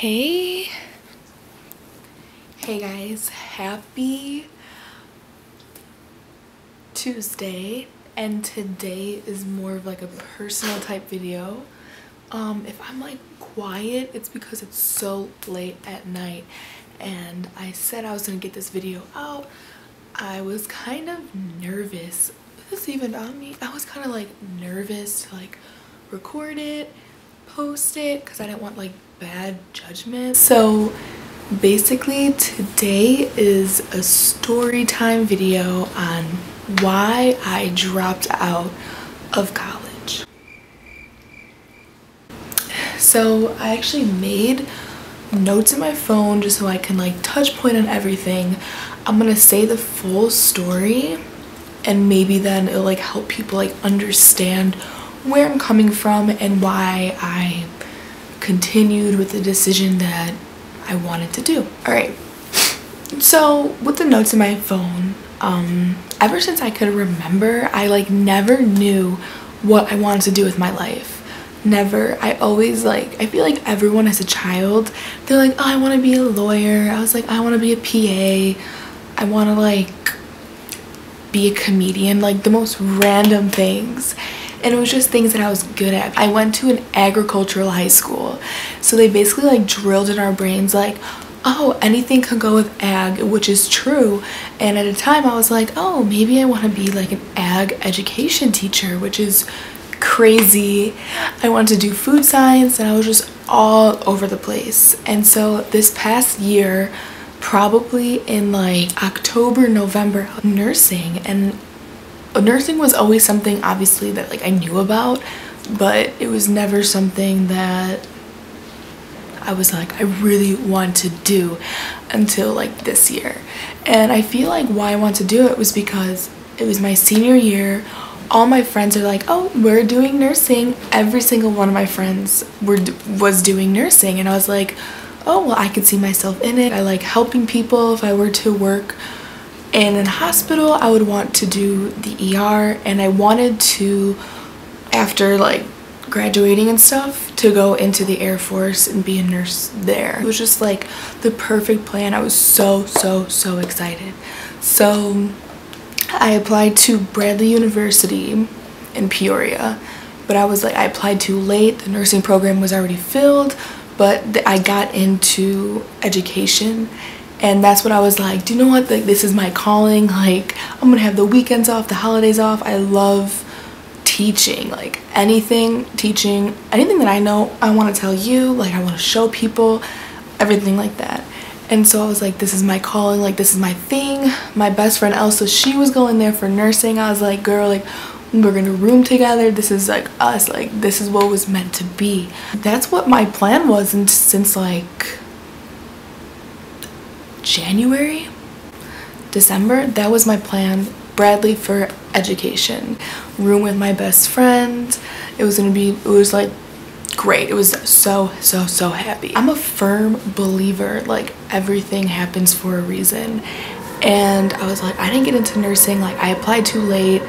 Hey guys, happy Tuesday, and today is more of like a personal type video. If I'm like quiet, it's because it's so late at night and I said I was gonna get this video out. I was kind of nervous. Is this even on me? I was kind of like nervous to like record it, post it, because I didn't want like bad judgment. So basically today is a story time video on why I dropped out of college. So I actually made notes in my phone just so I can like touch point on everything. I'm gonna say the full story and maybe then it'll like help people like understand where I'm coming from and why I continued with the decision that I wanted to do. Alright, so with the notes in my phone, ever since I could remember, I like never knew what I wanted to do with my life. Never. I always like, I feel like everyone as a child, they're like, oh, I want to be a lawyer. I was like, I want to be a PA. I want to like be a comedian, like the most random things. And it was just things that I was good at. I went to an agricultural high school, so they basically like drilled in our brains like, oh, anything could go with ag, which is true. And at a time I was like, oh, maybe I want to be like an ag education teacher, which is crazy. I wanted to do food science and I was just all over the place. And so this past year, probably in like October, November, nursing, and nursing was always something obviously that like I knew about, but it was never something that I was like I really want to do until like this year. And I feel like why I want to do it was because it was my senior year. All my friends are like, oh, we're doing nursing. Every single one of my friends was doing nursing, and I was like, oh well, I could see myself in it. I like helping people. If I were to work in a hospital, I would want to do the ER, and I wanted to, after like graduating and stuff, to go into the Air Force and be a nurse there. It was just like the perfect plan. I was so excited. So I applied to Bradley University in Peoria, but I was like, I applied too late. The nursing program was already filled, but I got into education. And that's what I was like, do you know what, like this is my calling, like I'm gonna have the weekends off, the holidays off. I love teaching, like teaching anything that I know. I want to tell you, like I want to show people, everything like that. And so I was like, this is my calling, like this is my thing. My best friend Elsa, she was going there for nursing. I was like, girl, like we're gonna room together, this is like us, like this is what was meant to be. That's what my plan was, and since like January, December, that was my plan. Bradley for education, room with my best friend. It was like great. It was so happy. I'm a firm believer like everything happens for a reason, and I was like, I didn't get into nursing, like I applied too late,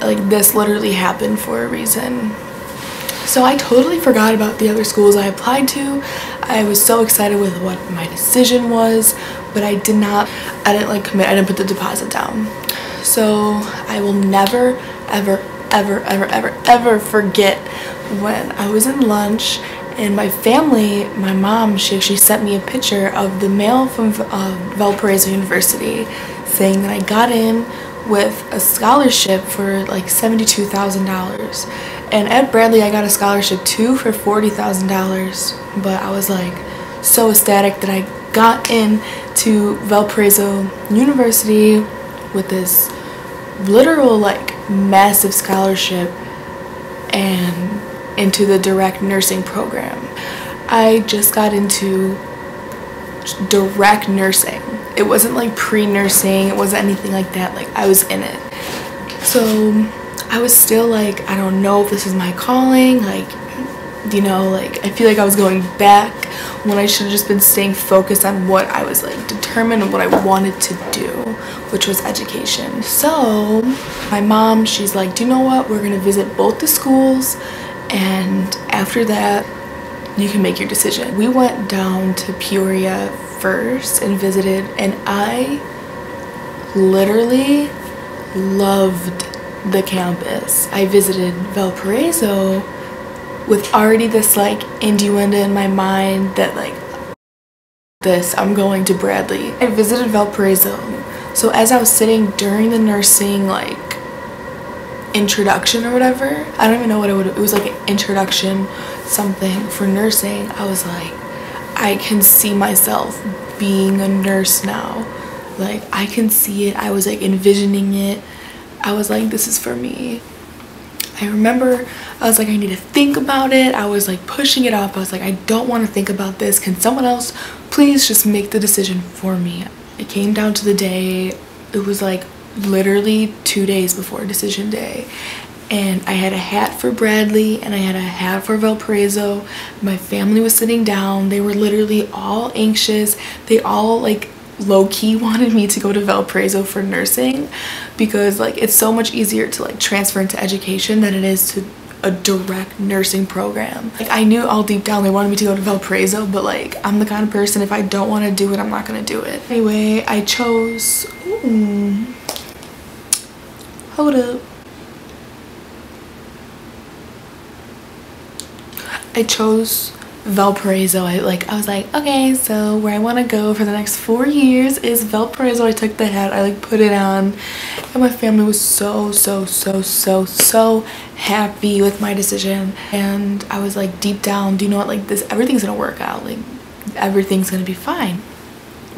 like this literally happened for a reason. So I totally forgot about the other schools I applied to. I was so excited with what my decision was, but I didn't like commit. I didn't put the deposit down. So I will never ever forget when I was in lunch and my family, my mom, she actually sent me a picture of the mail from Valparaiso University saying that I got in with a scholarship for like $72,000. And at Bradley I got a scholarship too for $40,000, but I was like so ecstatic that I got in to Valparaiso University with this literal like massive scholarship and into the direct nursing program. I just got into direct nursing. It wasn't like pre-nursing, it wasn't anything like that, like I was in it. So I was still like, I don't know if this is my calling, like, you know, like I feel like I was going back when I should have just been staying focused on what I was like determined and what I wanted to do, which was education. So my mom, she's like, do you know what, we're gonna visit both the schools, and after that you can make your decision. We went down to Peoria first and visited, and I literally loved the campus. I visited Valparaiso with already this like innuendo in my mind that like I'm going to Bradley. I visited Valparaiso. So as I was sitting during the nursing like introduction or whatever, I don't even know what it was like an introduction something for nursing, I was like, I can see myself being a nurse now. Like I can see it. I was like envisioning it. I was like, this is for me. I remember I was like, I need to think about it. I was like pushing it off. I was like, I don't want to think about this. Can someone else please just make the decision for me? It came down to the day. It was like literally 2 days before decision day, and I had a hat for Bradley and I had a hat for Valparaiso. My family was sitting down. They were literally all anxious. They all like low-key wanted me to go to Valparaiso for nursing because like it's so much easier to like transfer into education than it is to a direct nursing program. Like I knew all deep down they wanted me to go to Valparaiso, but like I'm the kind of person, if I don't want to do it, I'm not gonna do it. Anyway, I chose hold up. I chose Valparaiso. I was like, okay, so where I want to go for the next 4 years is Valparaiso. I took the hat, I like put it on, and my family was so happy with my decision. And I was like, deep down, do you know what, like this, everything's gonna work out, like everything's gonna be fine.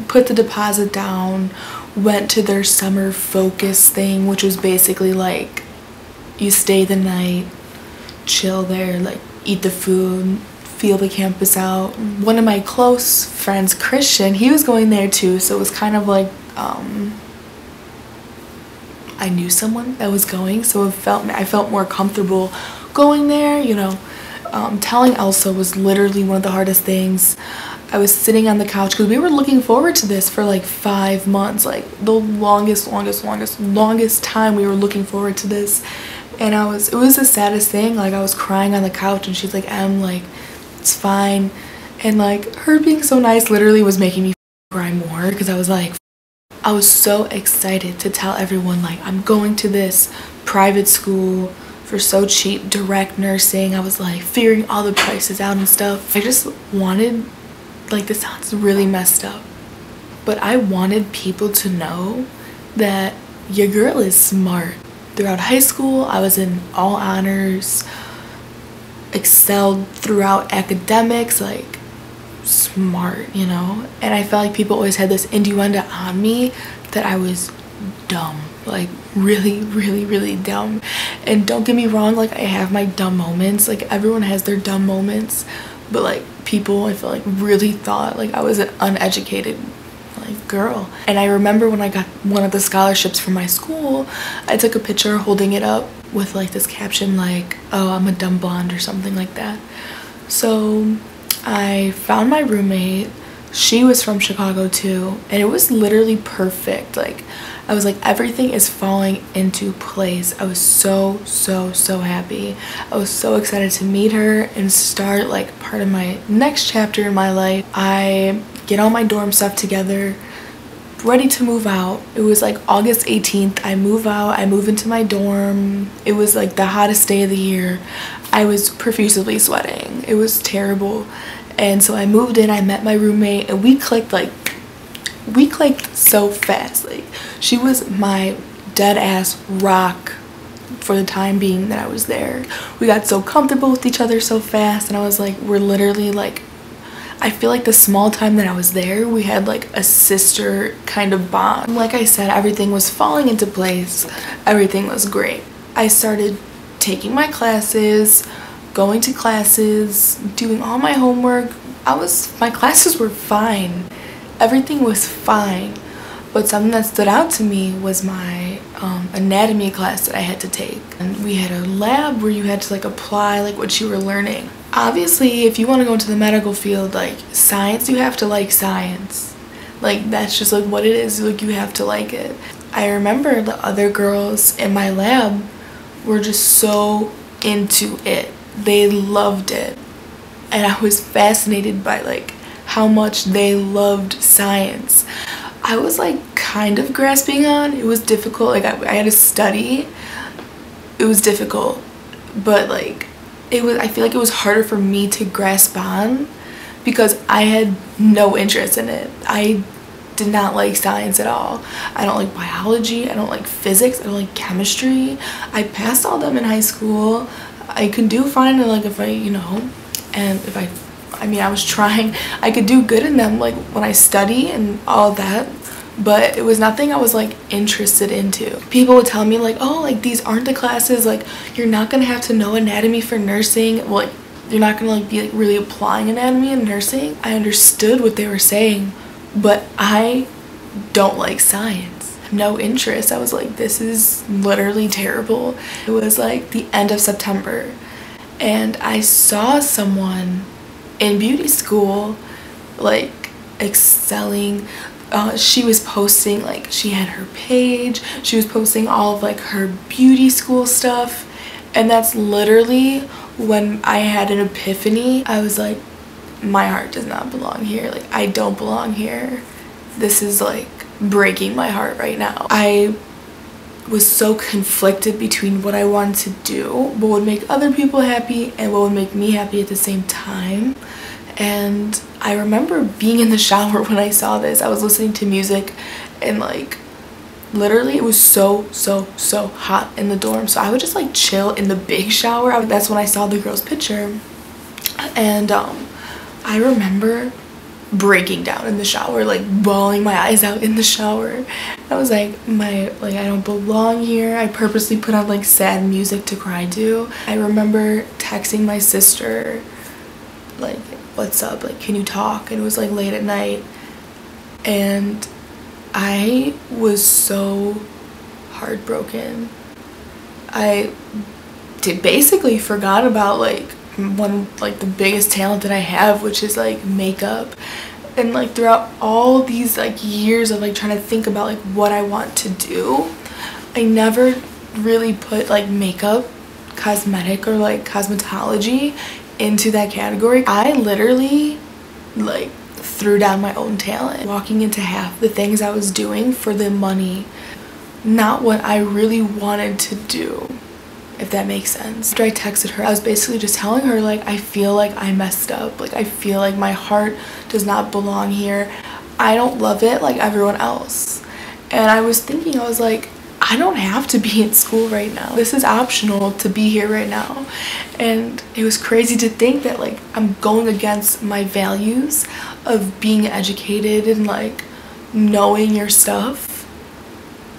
Put the deposit down, went to their summer focus thing, which was basically like you stay the night, chill there, like eat the food, feel the campus out. One of my close friends, Christian, he was going there too, so it was kind of like I knew someone that was going, so I felt more comfortable going there, you know. Telling Elsa was literally one of the hardest things. I was sitting on the couch because we were looking forward to this for like 5 months, like the longest time we were looking forward to this. And it was the saddest thing. Like I was crying on the couch and she's like, Em, like it's fine. And like her being so nice literally was making me cry more because I was like, I was so excited to tell everyone like I'm going to this private school for so cheap, direct nursing. I was like figuring all the prices out and stuff. I just wanted, like this sounds really messed up, but I wanted people to know that your girl is smart. Throughout high school, I was in all honors, excelled throughout academics, like smart, you know? And I felt like people always had this innuendo on me that I was dumb, like really dumb. And don't get me wrong, like I have my dumb moments, like everyone has their dumb moments, but like people, I feel like really thought like I was an uneducated like girl. And I remember when I got one of the scholarships from my school, I took a picture holding it up with like this caption like, oh, I'm a dumb blonde or something like that. So I found my roommate. She was from Chicago too, and it was literally perfect. Like I was like, everything is falling into place. I was so happy. I was so excited to meet her and start like part of my next chapter in my life. I get all my dorm stuff together, ready to move out. It was like August 18th. I move out, I move into my dorm. It was like the hottest day of the year. I was profusely sweating. It was terrible. And so I moved in, I met my roommate, and we clicked so fast. Like she was my dead ass rock for the time being that I was there. We got so comfortable with each other so fast, and I was like, we're literally like, I feel like the small time that I was there, we had like a sister kind of bond. Like I said, everything was falling into place. Everything was great. I started taking my classes, going to classes, doing all my homework. My classes were fine. Everything was fine. But something that stood out to me was my anatomy class that I had to take. And we had a lab where you had to like apply like what you were learning. Obviously, if you want to go into the medical field, like science, you have to like science. Like that's just like what it is, like you have to like it. I remember the other girls in my lab were just so into it. They loved it. and I was fascinated by like how much they loved science. I was like kind of grasping on. It was difficult, like I had to study. It was difficult, but like I feel like it was harder for me to grasp on because I had no interest in it. I did not like science at all. I don't like biology, I don't like physics, I don't like chemistry. I passed all them in high school. I could do fine, like if I, you know, and if I mean, I was trying, I could do good in them, like when I study and all that, but it was nothing I was like interested into. People would tell me like, oh, like these aren't the classes, like you're not gonna have to know anatomy for nursing. Well, like you're not gonna like be like really applying anatomy in nursing. I understood what they were saying, but I don't like science. No interest. I was like, this is literally terrible. It was like the end of September and I saw someone in beauty school like excelling. She was posting, like she had her page, she was posting all of like her beauty school stuff, and that's literally when I had an epiphany. I was like, my heart does not belong here. Like I don't belong here. This is like breaking my heart right now. I was so conflicted between what I wanted to do, what would make other people happy and what would make me happy at the same time. And I remember being in the shower when I saw this. I was listening to music and like literally it was so hot in the dorm, so I would just like chill in the big shower. That's when I saw the girl's picture, and I remember breaking down in the shower, like bawling my eyes out in the shower. I was like, I don't belong here. I purposely put on like sad music to cry to. I remember texting my sister like, what's up, like can you talk? And it was like late at night and I was so heartbroken. I basically forgot about like the biggest talent that I have, which is like makeup. And like throughout all these like years of like trying to think about like what I want to do, I never really put like makeup, cosmetic, or like cosmetology into that category. I literally like threw down my own talent, walking into half the things I was doing for the money, not what I really wanted to do, if that makes sense. After I texted her, I was basically just telling her like, I feel like I messed up, like I feel like my heart does not belong here. I don't love it like everyone else. And I was thinking, I was like, I don't have to be in school right now. This is optional to be here right now. And it was crazy to think that like I'm going against my values of being educated and like knowing your stuff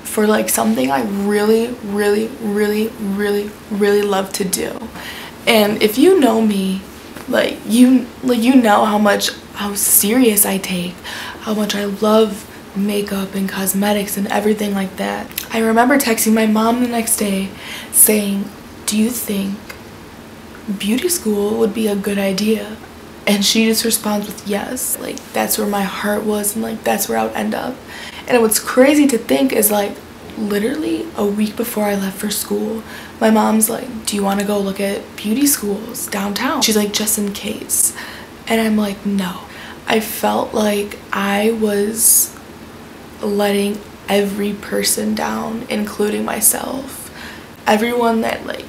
for like something I really love to do. And if you know me, like you know how serious I take, how much I love makeup and cosmetics and everything like that. I remember texting my mom the next day saying, do you think beauty school would be a good idea? And she just responds with yes. Like that's where my heart was and like that's where I would end up. And what's crazy to think is like literally a week before I left for school, my mom's like, do you want to go look at beauty schools downtown? She's like, just in case. And I'm like, no. I felt like I was letting every person down, including myself. Everyone that like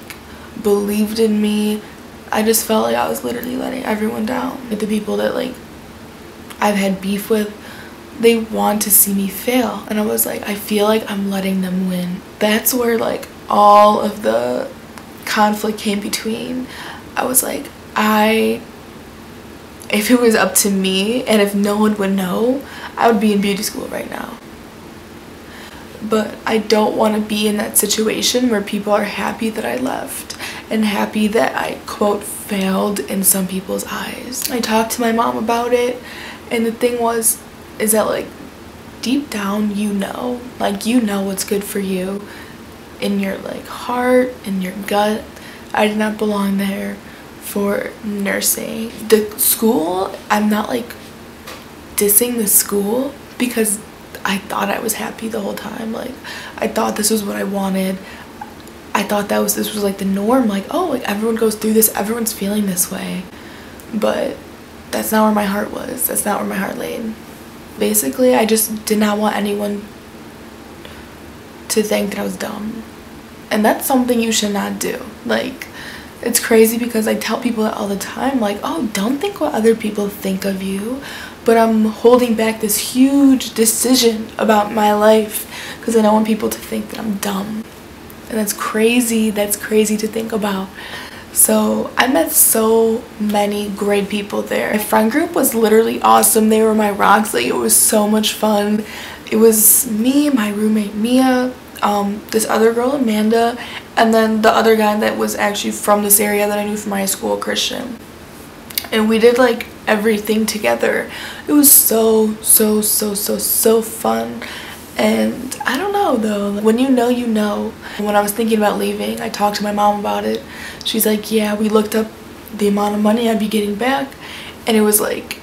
believed in me, I just felt like I was literally letting everyone down. Like the people that like I've had beef with, they want to see me fail, and I was like, I feel like I'm letting them win. That's where like all of the conflict came between. I was like, if it was up to me and if no one would know, I would be in beauty school right now. But I don't want to be in that situation where people are happy that I left and happy that I quote failed in some people's eyes. I talked to my mom about it, and the thing is that like deep down you know what's good for you in your like heart, in your gut. I did not belong there for nursing. The school, I'm not like dissing the school because I thought I was happy the whole time. Like I thought this was what I wanted. I thought this was like the norm, like, oh, like everyone goes through this, everyone's feeling this way. but that's not where my heart was. That's not where my heart laid. Basically, I just did not want anyone to think that I was dumb. And that's something you should not do. Like, it's crazy because I tell people that all the time, like, oh, don't think what other people think of you. But I'm holding back this huge decision about my life because I don't want people to think that I'm dumb. And that's crazy to think about. So I met so many great people there. My friend group was literally awesome. They were my rocks. Like, it was so much fun. It was me, my roommate Mia, this other girl Amanda, and then the other guy that was actually from this area that I knew from high school, Christian. And we did like everything together. It was so fun. And I don't know though, when you know, you know. When I was thinking about leaving, I talked to my mom about it. She's like, yeah, we looked up the amount of money I'd be getting back, and it was like,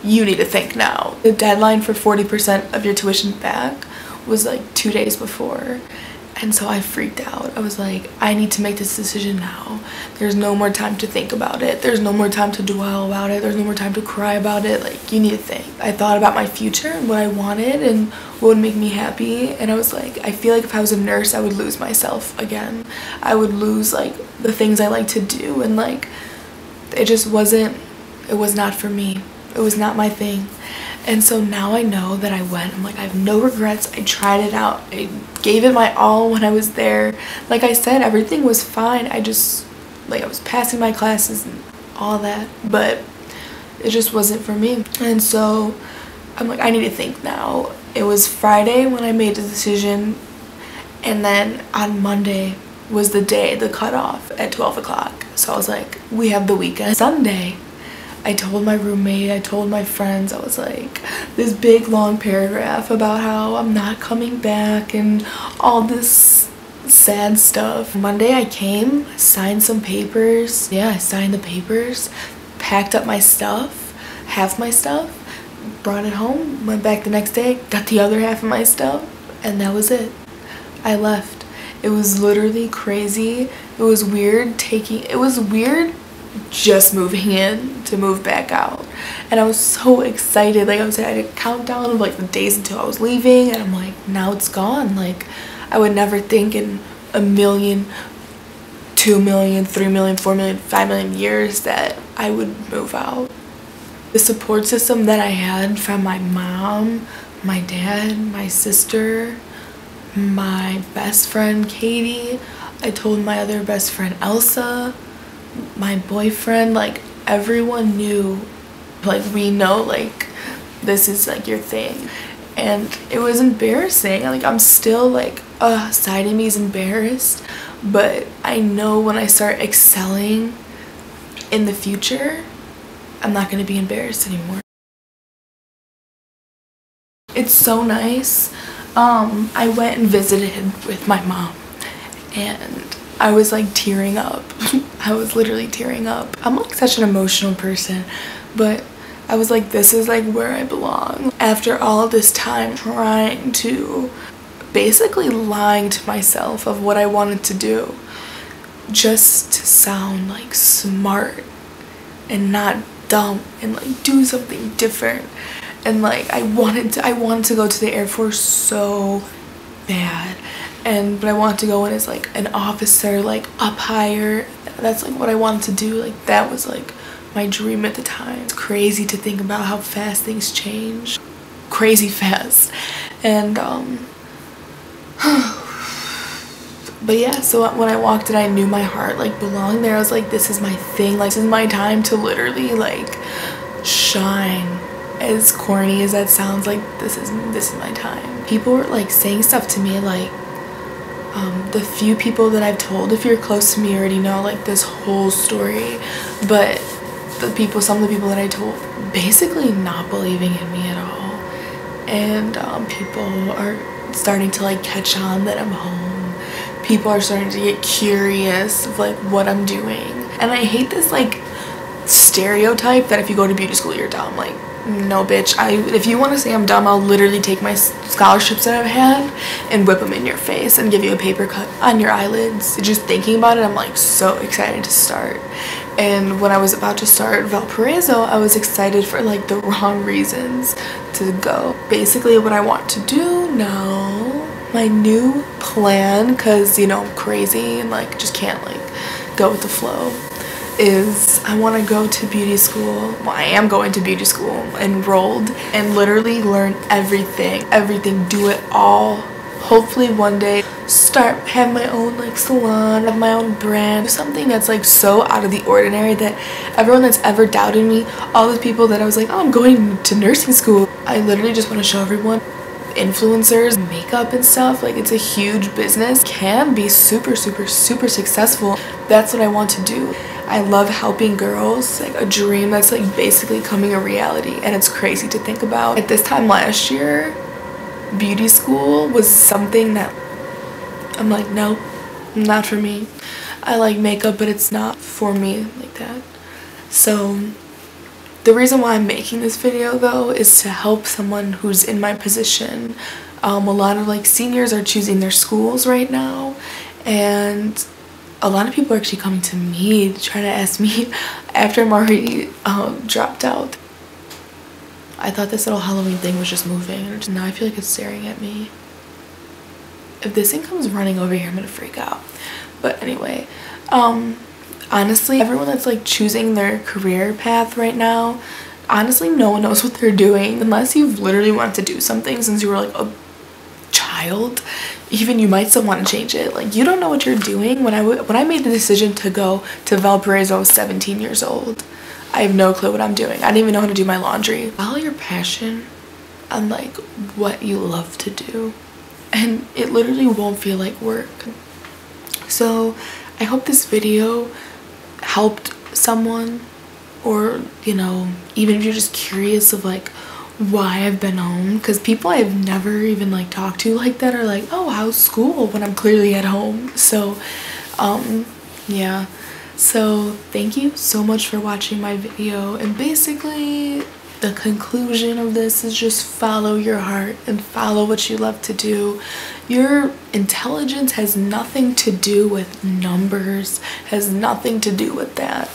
you need to think now. The deadline for 40% of your tuition back was like 2 days before. And so I freaked out. I was like, I need to make this decision now. There's no more time to think about it. There's no more time to dwell about it. There's no more time to cry about it. Like, you need to think. I thought about my future and what I wanted and what would make me happy. And I was like, I feel like if I was a nurse, I would lose myself again. I would lose like the things I like to do. And like, it just wasn't, it was not for me. It was not my thing. And so now I know that I went. I'm like, I have no regrets. I tried it out. I gave it my all when I was there. Like I said, everything was fine. I just, like, I was passing my classes and all that. But it just wasn't for me. And so I'm like, I need to think now. It was Friday when I made the decision. And then on Monday was the day, the cutoff at 12 o'clock. So I was like, we have the weekend. Sunday, I told my roommate, I told my friends, I was like, this big long paragraph about how I'm not coming back and all this sad stuff. Monday I came, signed some papers. Yeah, I signed the papers, packed up my stuff, half my stuff, brought it home, went back the next day, got the other half of my stuff, and that was it. I left. It was literally crazy. It was weird just moving in to move back out, and I was so excited. Like, I had a countdown of like the days until I was leaving, and I'm like, now it's gone. Like, I would never think in 1 million, 2 million, 3 million, 4 million, 5 million years that I would move out. The support system that I had from my mom, my dad, my sister, my best friend Katie, I told my other best friend Elsa, my boyfriend, like, everyone knew, like, we know, like, this is like your thing. And it was embarrassing. Like, I'm still like, side of me is embarrassed, but I know when I start excelling in the future, I'm not going to be embarrassed anymore. It's so nice. I went and visited with my mom, and I was like tearing up. I was literally tearing up. I'm like such an emotional person, but I was like, this is like where I belong. After all of this time trying to, basically lying to myself of what I wanted to do, just to sound like smart and not dumb and like do something different. And like, I wanted to go to the Air Force so bad. But I wanted to go in as like an officer, like up higher. That's like what I wanted to do. Like, that was like my dream at the time. It's crazy to think about how fast things change. Crazy fast. And but yeah, so when I walked in, I knew my heart like belonged there. I was like, this is my thing. Like, this is my time to literally like shine. As corny as that sounds, like, this is my time. People were like saying stuff to me, like, the few people that I've told, if you're close to me, you already know like this whole story, but some of the people that I told basically not believing in me at all. And people are starting to like catch on that I'm home. People are starting to get curious of like what I'm doing. And I hate this like stereotype that if you go to beauty school you're dumb. Like, no bitch, if you want to say I'm dumb, I'll literally take my scholarships that I've had and whip them in your face and give you a paper cut on your eyelids. Just thinking about it, I'm like so excited to start. And when I was about to start Valparaiso, I was excited for like the wrong reasons to go. Basically what I want to do now, my new plan, because you know I'm crazy and like just can't like go with the flow, is I want to go to beauty school. Well, I am going to beauty school, enrolled, and literally learn everything, do it all. Hopefully one day have my own like salon, have my own brand, do something that's like so out of the ordinary that everyone that's ever doubted me, all the people that I was like, oh, I'm going to nursing school, I literally just want to show everyone influencers, makeup and stuff, like it's a huge business, can be super successful. That's what I want to do. I love helping girls, like a dream that's like basically coming a reality, and it's crazy to think about. At this time last year, beauty school was something that I'm like, nope, not for me. I like makeup, but it's not for me like that. So the reason why I'm making this video though is to help someone who's in my position. A lot of like seniors are choosing their schools right now, and a lot of people are actually coming to me to try to ask me after I'm already dropped out. I thought this little Halloween thing was just moving, and now I feel like it's staring at me. If this thing comes running over here, I'm gonna freak out. But anyway, honestly, everyone that's like choosing their career path right now, honestly, no one knows what they're doing unless you've literally wanted to do something since you were like a child. Even you might still want to change it. Like, you don't know what you're doing. When I made the decision to go to Valparaiso, I was 17 years old. I have no clue what I'm doing. I didn't even know how to do my laundry. Follow your passion and like what you love to do, and it literally won't feel like work. So I hope this video helped someone, or you know, even if you're just curious of like why I've been home, because people I've never even like talked to like that are like, oh, how's school, when I'm clearly at home. So yeah, so thank you so much for watching my video, and basically the conclusion of this is just follow your heart and follow what you love to do. Your intelligence has nothing to do with numbers, has nothing to do with that.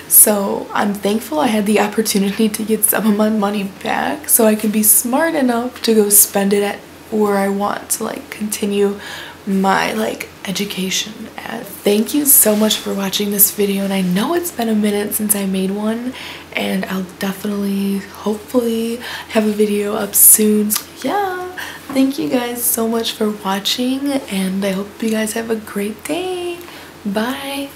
So I'm thankful I had the opportunity to get some of my money back so I can be smart enough to go spend it at where I want to like continue my like education at. Thank you so much for watching this video, and I know it's been a minute since I made one, and I'll definitely hopefully have a video up soon. So yeah, thank you guys so much for watching, and I hope you guys have a great day. Bye.